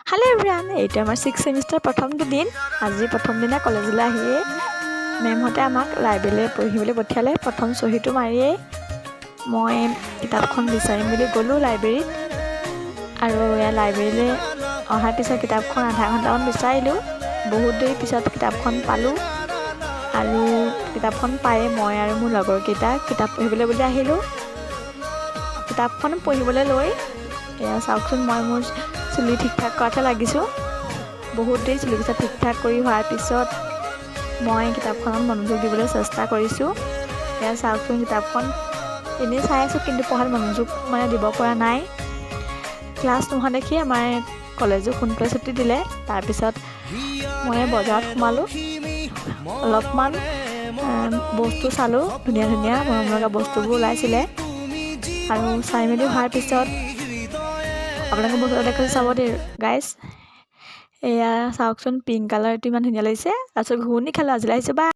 Hello' everyone, এইটো আমাৰ 6th semester প্ৰথমটো দিন। আজি প্ৰথম দিনা কলেজলৈ আহিয়ে মেমহঁতে আমাক লাইব্ৰেৰীলৈ পঢ়িবলৈ পঠিয়ালে। প্ৰথম চহীটো মাৰিয়েই মই কিতাপখন বিচাৰিম বুলি গ'লোঁ লাইব্ৰেৰীত। আৰু এয়া লাইব্ৰেৰীলৈ অহাৰ পিছত কিতাপখন আধা ঘণ্টামান বিচাৰিলোঁ। বহুত দেৰি পিছত কিতাপখন পালোঁ আৰু কিতাপখন পায়ে মই আৰু মোৰ লগৰকেইটা কিতাপ পঢ়িবলৈ বুলি আহিলোঁ। কিতাপখন পঢ়িবলৈ লৈ এয়া চাওকচোন, মই মোৰ চুলি ঠিক ঠাক কৰাতে লাগিছোঁ। বহুত দেৰি চুলিকেইটা ঠিক ঠাক কৰি হোৱাৰ পিছত মই কিতাপখনত মনোযোগ দিবলৈ চেষ্টা কৰিছোঁ। এয়া চাওকচোন, কিতাপখন এনেই চাই আছোঁ কিন্তু পঢ়াত মনোযোগ দিব পৰা নাই। ক্লাছ নোহোৱা দেখি আমাৰ কলেজো সোনকালে ছুটি দিলে। তাৰপিছত মই বজাৰত সোমালোঁ, অলপমান বস্তু চালোঁ। ধুনীয়া ধুনীয়া মৰম লগা বস্তুবোৰ ওলাইছিলে আৰু চাই মেলি হোৱাৰ পিছত আপোনালোকে বস্তু দেখাইছোঁ, চাব দেই গাইজ। এয়া চাওকচোন, পিংক কালাৰটো ইমান ধুনীয়া লাগিছে। তাৰপিছত ঘূৰণি খালোঁ। আজিলৈ আহিছোঁ, বাই।